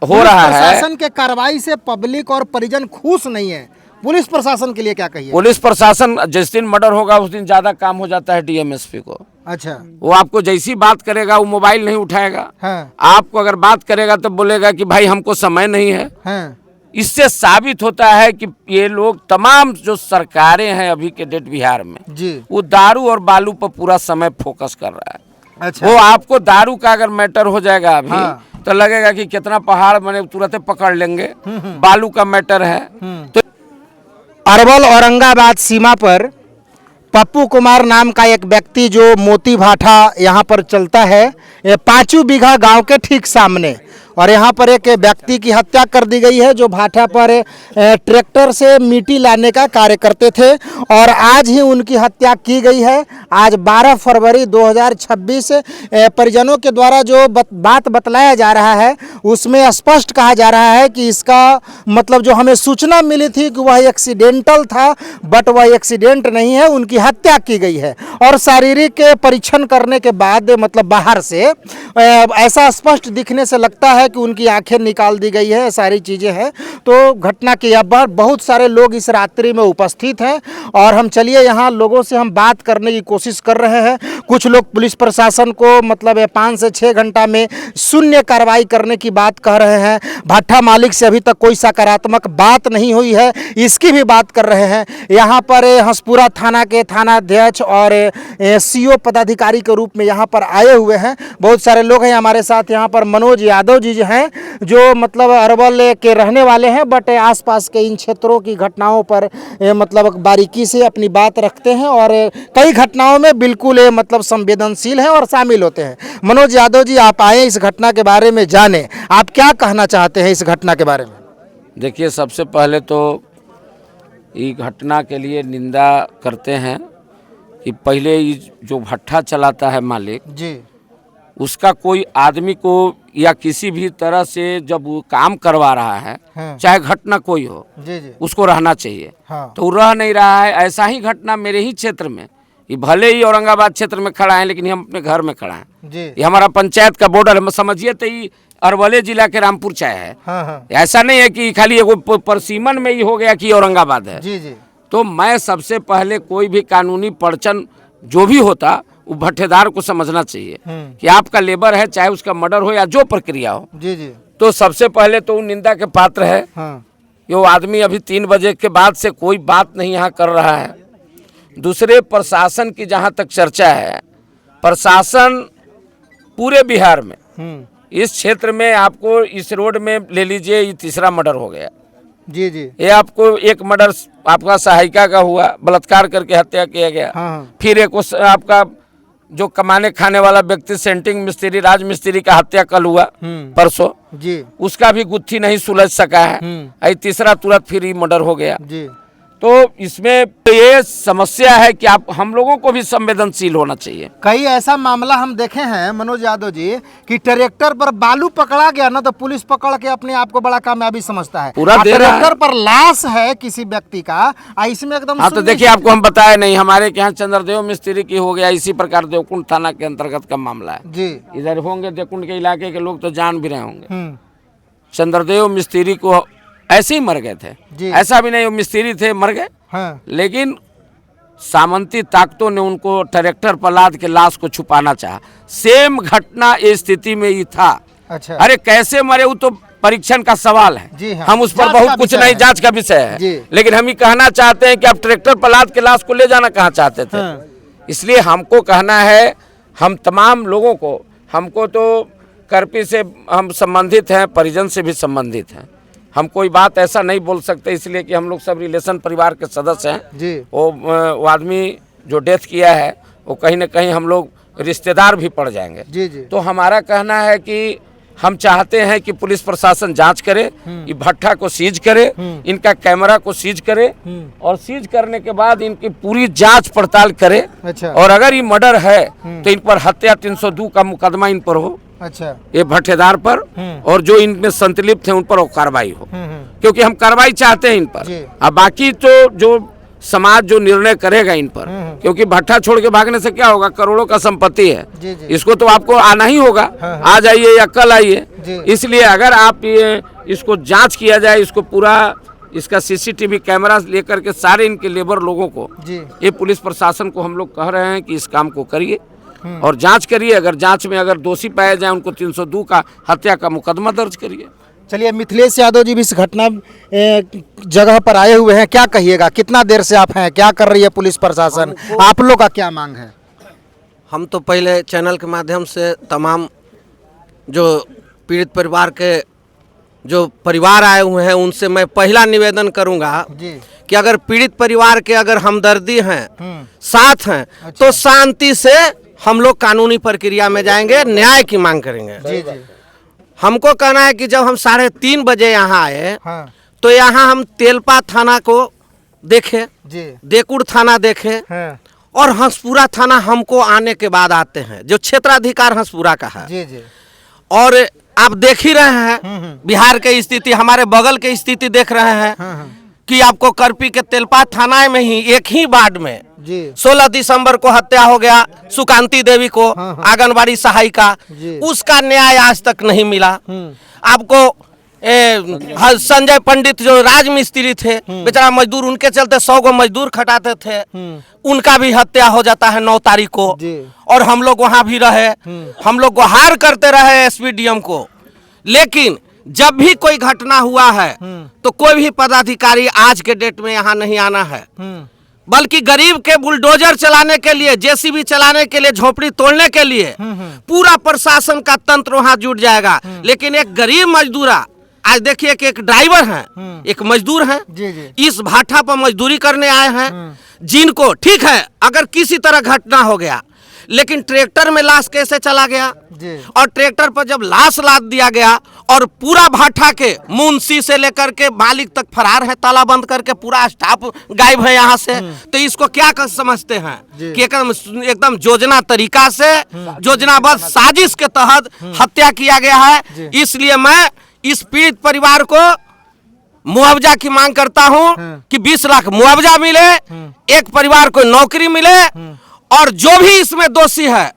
हो रहा है। प्रशासन के कार्रवाई से पब्लिक और परिजन खुश नहीं है, पुलिस प्रशासन के लिए क्या कहिए? पुलिस प्रशासन जिस दिन मर्डर होगा उस दिन ज्यादा काम हो जाता है डीएमएसपी को। अच्छा। वो आपको जैसी बात करेगा वो मोबाइल नहीं उठाएगा। हाँ। आपको अगर बात करेगा तो बोलेगा कि भाई हमको समय नहीं है। हाँ। इससे साबित होता है कि ये लोग तमाम जो सरकारें हैं अभी के डेट बिहार में जी। वो दारू और बालू पर पूरा समय फोकस कर रहा है। अच्छा। वो आपको दारू का अगर मैटर हो जाएगा अभी हाँ। तो लगेगा कि कितना पहाड़ बने तुरंत पकड़ लेंगे। बालू का मैटर है तो अरवल औरंगाबाद सीमा पर पप्पू कुमार नाम का एक व्यक्ति जो मोती भाठा यहाँ पर चलता है, ये 5 बीघा गांव के ठीक सामने, और यहाँ पर एक व्यक्ति की हत्या कर दी गई है जो भाठा पर ट्रैक्टर से मिट्टी लाने का कार्य करते थे, और आज ही उनकी हत्या की गई है। आज 12 फरवरी 2026 परिजनों के द्वारा जो बात बतलाया जा रहा है उसमें स्पष्ट कहा जा रहा है कि इसका मतलब जो हमें सूचना मिली थी कि वह एक्सीडेंटल था, बट वह एक्सीडेंट नहीं है, उनकी हत्या की गई है। और शारीरिक परीक्षण करने के बाद मतलब बाहर से ऐसा स्पष्ट दिखने से लगता है कि उनकी आंखें निकाल दी गई है, सारी चीज़ें हैं। तो घटना के यहाँ बहुत सारे लोग इस रात्रि में उपस्थित हैं, और हम चलिए यहाँ लोगों से हम बात करने की कोशिश कर रहे हैं। कुछ लोग पुलिस प्रशासन को मतलब 5 से 6 घंटा में शून्य कार्रवाई करने की बात कह रहे हैं। भट्ठा मालिक से अभी तक कोई सकारात्मक बात नहीं हुई है, इसकी भी बात कर रहे हैं। यहाँ पर हंसपुरा थाना के थानाध्यक्ष और सीओ पदाधिकारी के रूप में यहाँ पर आए हुए हैं। बहुत सारे लोग हैं हमारे साथ। यहाँ पर मनोज यादव जी हैं जो मतलब अरवल के रहने वाले हैं, बट आसपास के इन क्षेत्रों की घटनाओं पर मतलब बारीकी से अपनी बात रखते हैं, और कई घटनाओं में बिल्कुल मतलब संवेदनशील हैं और शामिल होते हैं। मनोज यादव जी, आप आए इस घटना के बारे में जाने, आप क्या कहना चाहते हैं इस घटना के बारे में? देखिए, सबसे पहले तो ये घटना के लिए निंदा करते हैं कि पहले जो भट्ठा चलाता है मालिक जी, उसका कोई आदमी को या किसी भी तरह से जब वो काम करवा रहा है, हाँ। चाहे घटना कोई हो, जी जी, उसको रहना चाहिए। हाँ। तो वो रह नहीं रहा है। ऐसा ही घटना मेरे ही क्षेत्र में, ये भले ही औरंगाबाद क्षेत्र में खड़ा है लेकिन हम अपने घर में खड़ा हैं। जी, ये हमारा पंचायत का बॉर्डर है, समझिए तो ये अरवले जिला के रामपुर चाय है। हाँ हाँ, ऐसा नहीं है कि खाली एगो परसीमन में ही हो गया कि औरंगाबाद है। जी जी, तो मैं सबसे पहले कोई भी कानूनी पड़चन जो भी होता वो भट्ठेदार को समझना चाहिए कि आपका लेबर है, चाहे उसका मर्डर हो या जो प्रक्रिया हो। जी जी, तो सबसे पहले तो निंदा के पात्र है। हाँ। ये आदमी अभी 3 बजे के बाद से कोई बात नहीं यहाँ कर रहा है। दूसरे, प्रशासन की जहाँ तक चर्चा है, प्रशासन पूरे बिहार में इस क्षेत्र में आपको इस रोड में ले लीजिए, ये 3रा मर्डर हो गया। जी जी, ये आपको एक मर्डर आपका सहायिका का हुआ, बलात्कार करके हत्या किया गया। हाँ। फिर एक उस आपका जो कमाने खाने वाला व्यक्ति सेंटिंग मिस्त्री राज मिस्त्री का हत्या कल हुआ परसों, जी, उसका भी गुत्थी नहीं सुलझ सका है। 3रा तुरंत फिर मर्डर हो गया। जी। तो इसमें ये समस्या है कि आप हम लोगों को भी संवेदनशील होना चाहिए। कई ऐसा मामला हम देखे हैं मनोज यादव जी कि ट्रैक्टर पर बालू पकड़ा गया ना तो पुलिस पकड़ के अपने आप को बड़ा कामयाबी समझता है। पूरा दे रहा है। ट्रैक्टर पर लाश है किसी व्यक्ति का, इसमें एकदम हाँ, तो देखिए, आपको हम बताए नहीं, हमारे के यहाँ चंद्रदेव मिस्त्री की हो गया, इसी प्रकार देवकुंड थाना के अंतर्गत का मामला है। जी, इधर होंगे देवकुंड के इलाके के लोग तो जान भी रहे होंगे। चंद्रदेव मिस्त्री को ऐसे ही मर गए थे, ऐसा भी नहीं वो मिस्त्री थे मर गए। हाँ। लेकिन सामंती ताकतों ने उनको ट्रैक्टर पर लाद के लाश को छुपाना चाहा। सेम घटना इस स्थिति में ही था। अच्छा। अरे कैसे मरे वो तो परीक्षण का सवाल है। जी हाँ। हम उस पर बहुत कुछ नहीं, जांच का विषय है। लेकिन हम ही कहना चाहते हैं कि आप ट्रैक्टर पर लाद के लाश को ले जाना कहाँ चाहते थे। इसलिए हमको कहना है, हम तमाम लोगों को, हमको तो करपी से हम संबंधित हैं, परिजन से भी संबंधित हैं। हम कोई बात ऐसा नहीं बोल सकते, इसलिए कि हम लोग सब रिलेशन परिवार के सदस्य हैं जी। वो आदमी जो डेथ किया है वो कहीं ना कहीं हम लोग रिश्तेदार भी पड़ जाएंगे जी जी। तो हमारा कहना है कि हम चाहते हैं कि पुलिस प्रशासन जांच करे, ये भट्ठा को सीज करे, इनका कैमरा को सीज करे, और सीज करने के बाद इनकी पूरी जांच पड़ताल करे। अच्छा। और अगर ये मर्डर है तो इन पर हत्या 302 का मुकदमा इन पर हो। अच्छा। ये भट्ठेदार पर, और जो इनमें संतलिप्त है उन पर कार्रवाई हो, क्योंकि हम कार्रवाई चाहते हैं इन पर। अब बाकी तो जो समाज जो निर्णय करेगा इन पर, क्योंकि भट्ठा छोड़ के भागने से क्या होगा, करोड़ों का संपत्ति है, जी, जी। इसको तो आपको आना ही होगा, आज आइए या कल आइए। इसलिए अगर आप ये इसको जांच किया जाए, इसको पूरा इसका सीसीटीवी कैमरा लेकर के सारे इनके लेबर लोगों को, ये पुलिस प्रशासन को हम लोग कह रहे हैं कि इस काम को करिए और जांच करिए। अगर जांच में अगर दोषी पाए जाए उनको 302 का हत्या का मुकदमा दर्ज करिए। चलिए, मिथिलेश यादव जी भी इस घटना जगह पर आए हुए हैं, क्या कहिएगा, कितना देर से आप हैं, क्या कर रही है पुलिस प्रशासन, आप लोग का क्या मांग है? हम तो पहले चैनल के माध्यम से तमाम जो पीड़ित परिवार के जो परिवार आए हुए हैं उनसे मैं पहला निवेदन करूंगा कि अगर पीड़ित परिवार के अगर हमदर्दी हैं, साथ हैं, तो शांति से हम लोग कानूनी प्रक्रिया में जाएंगे, न्याय की मांग करेंगे। हमको कहना है कि जब हम 3:30 बजे यहाँ आए, तो यहाँ हम तेलपा थाना को देखे, देकुड़ थाना देखे और हंसपुरा थाना हमको आने के बाद आते हैं, जो क्षेत्राधिकार हंसपुरा का है। और आप देख ही रहे हैं बिहार के स्थिति, हमारे बगल के स्थिति देख रहे हैं कि आपको करपी के तेलपा थाना में ही एक ही वार्ड में 16 दिसंबर को हत्या हो गया सुकांती देवी को, आंगनबाड़ी सहायिका, उसका न्याय आज तक नहीं मिला। आपको संजय पंडित जो राजमिस्त्री थे, बेचारा मजदूर, उनके चलते 100 गो मजदूर खटाते थे, उनका भी हत्या हो जाता है 9 तारीख को। और हम लोग वहां भी रहे, हम लोग गुहार करते रहे एसपीडीएम को, लेकिन जब भी कोई घटना हुआ है तो कोई भी पदाधिकारी आज के डेट में यहाँ नहीं आना है, बल्कि गरीब के बुलडोजर चलाने के लिए, जेसीबी चलाने के लिए, झोपड़ी तोड़ने के लिए पूरा प्रशासन का तंत्र वहां जुट जाएगा। लेकिन एक गरीब मजदूरा, आज देखिए कि एक ड्राइवर है, एक मजदूर है, इस भाठा पर मजदूरी करने आए हैं, जिनको ठीक है अगर किसी तरह घटना हो गया, लेकिन ट्रैक्टर में लाश कैसे चला गया, और ट्रैक्टर पर जब लाश लाद दिया गया और पूरा भाठा के मुंशी से लेकर के मालिक तक फरार है, ताला बंद करके पूरा स्टाफ गायब है यहाँ से, तो इसको क्या कर समझते हैं कि एकदम योजना तरीका से, योजनाबद्ध साजिश के तहत हत्या किया गया है। इसलिए मैं इस पीड़ित परिवार को मुआवजा की मांग करता हूं कि 20 लाख मुआवजा मिले, एक परिवार को नौकरी मिले, और जो भी इसमें दोषी है